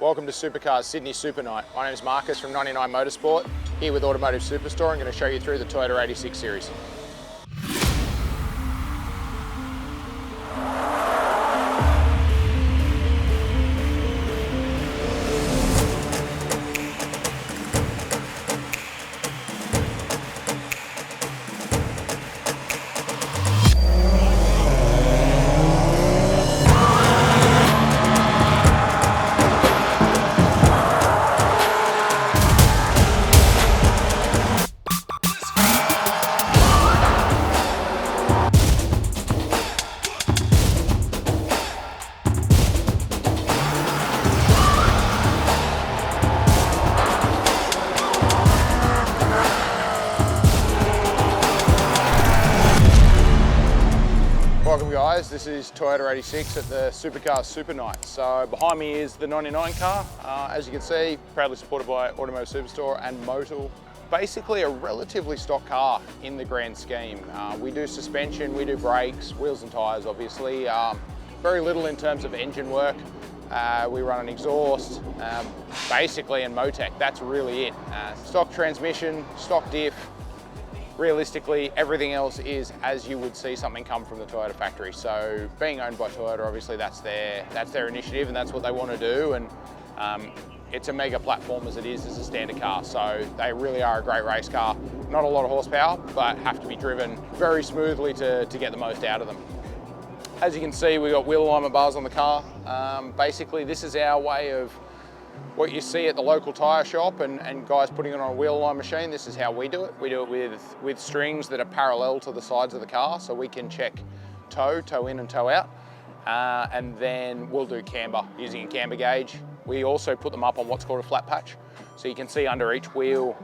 Welcome to Supercars Sydney Super Night. My name is Marcus from 99Motorsport, here with Automotive Superstore. I'm going to show you through the Toyota 86 series. Welcome guys, this is Toyota 86 at the Supercars Super Night. So behind me is the 99 car. As you can see, proudly supported by Automotive Superstore and Motor. Basically a relatively stock car in the grand scheme. We do suspension, we do brakes, wheels and tyres obviously. Very little in terms of engine work. We run an exhaust, basically, and Motec, that's really it. Stock transmission, stock diff. Realistically, everything else is as you would see something come from the Toyota factory. So being owned by Toyota, obviously that's their initiative and that's what they want to do. And it's a mega platform as it is as a standard car. So they really are a great race car. Not a lot of horsepower, but have to be driven very smoothly to get the most out of them. As you can see, we've got wheel alignment bars on the car. Basically, this is our way of what you see at the local tyre shop and guys putting it on a wheel align machine. This is how we do it. We do it with strings that are parallel to the sides of the car, so we can check toe in and toe out. And then we'll do camber using a camber gauge. We also put them up on what's called a flat patch. So you can see under each wheel,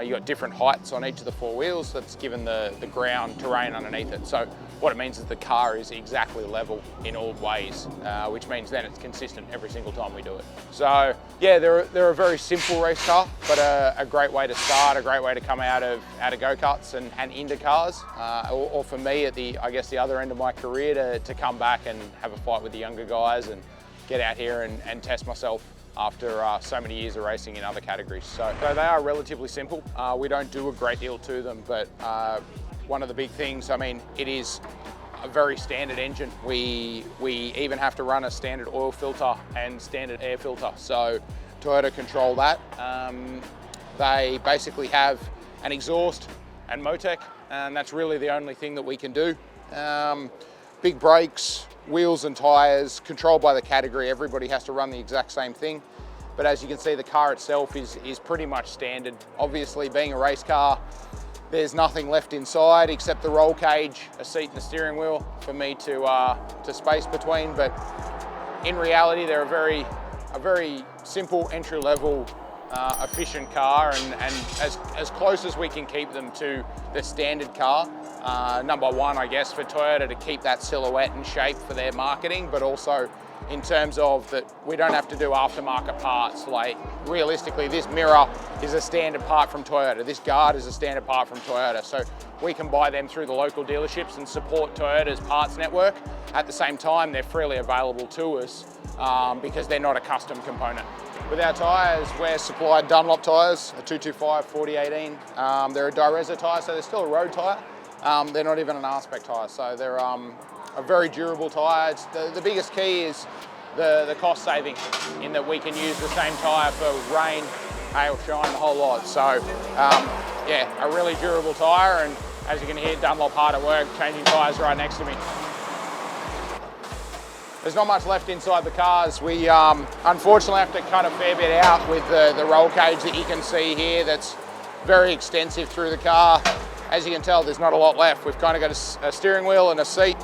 you've got different heights on each of the four wheels. That's given the ground terrain underneath it. So what it means is the car is exactly level in all ways, which means then it's consistent every single time we do it. So yeah, they're a very simple race car, but a great way to start, a great way to come out of go-karts and into cars, or for me at the other end of my career to come back and have a fight with the younger guys and get out here and test myself after so many years of racing in other categories. So they are relatively simple. We don't do a great deal to them, but one of the big things, I mean, it is a very standard engine. We even have to run a standard oil filter and standard air filter. So Toyota control that. They basically have an exhaust and Motec, and that's really the only thing that we can do. Big brakes, wheels and tyres, controlled by the category. Everybody has to run the exact same thing. But as you can see, the car itself is pretty much standard. Obviously, being a race car, there's nothing left inside except the roll cage, a seat and a steering wheel for me to space between. But in reality, they're a very simple entry-level, efficient car, and as close as we can keep them to the standard car. Number one, I guess, for Toyota to keep that silhouette and shape for their marketing, but also in terms of that we don't have to do aftermarket parts. Like realistically, this mirror is a standard part from Toyota. This guard is a standard part from Toyota. So we can buy them through the local dealerships and support Toyota's parts network. At the same time, they're freely available to us because they're not a custom component. With our tyres, we're supplied Dunlop tyres, a 225 4018. They're a Direza tyre, so they're still a road tyre. They're not even an R-spec tyre, so they're a very durable tyre. The biggest key is the cost saving, in that we can use the same tyre for rain, hail, shine, the whole lot. So yeah, a really durable tyre, and as you can hear, Dunlop hard at work, changing tyres right next to me. There's not much left inside the cars. We unfortunately have to cut a fair bit out with the roll cage that you can see here. That's very extensive through the car. As you can tell, there's not a lot left. We've kind of got a steering wheel and a seat.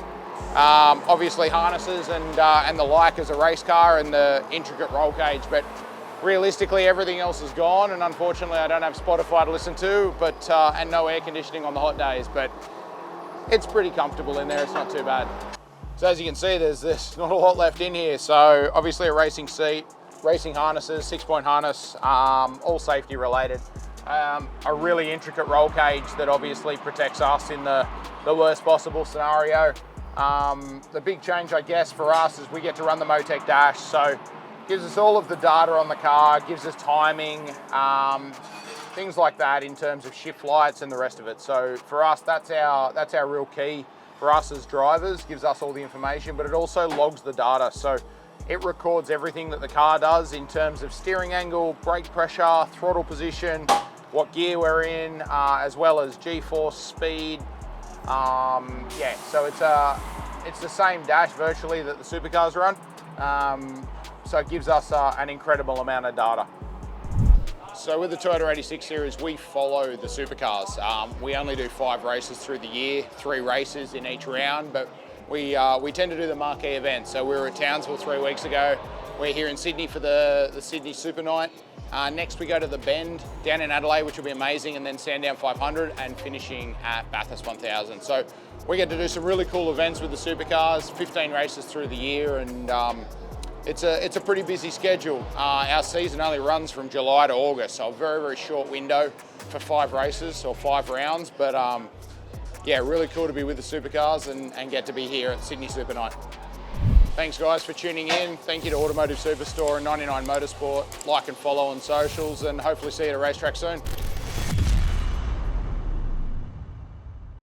Obviously harnesses and the like as a race car, and the intricate roll cage, but realistically everything else is gone, and unfortunately I don't have Spotify to listen to, but and no air conditioning on the hot days, but it's pretty comfortable in there, it's not too bad. So as you can see, there's not a lot left in here. So obviously a racing seat, racing harnesses, 6-point harness, all safety related. A really intricate roll cage that obviously protects us in the worst possible scenario. The big change, I guess, for us is we get to run the Motec dash. So Gives us all of the data on the car, gives us timing, things like that in terms of shift lights and the rest of it. So for us, that's our real key for us as drivers, gives us all the information, but it also logs the data. So it records everything that the car does in terms of steering angle, brake pressure, throttle position, what gear we're in, as well as G-force, speed. Yeah, so it's the same dash virtually that the supercars run. So it gives us an incredible amount of data. So with the Toyota 86 series, we follow the supercars. We only do 5 races through the year, 3 races in each round, but we tend to do the marquee events. So we were at Townsville 3 weeks ago. We're here in Sydney for the Sydney Super Night. Next we go to the Bend down in Adelaide, which will be amazing, and then Sandown 500 and finishing at Bathurst 1000. So we get to do some really cool events with the supercars, 15 races through the year, and it's a pretty busy schedule. Our season only runs from July to August, so a very, very short window for 5 races or 5 rounds. But yeah, really cool to be with the supercars and get to be here at Sydney Super Night. Thanks guys for tuning in. Thank you to Automotive Superstore and 99 Motorsport. Like and follow on socials, and hopefully see you at a racetrack soon.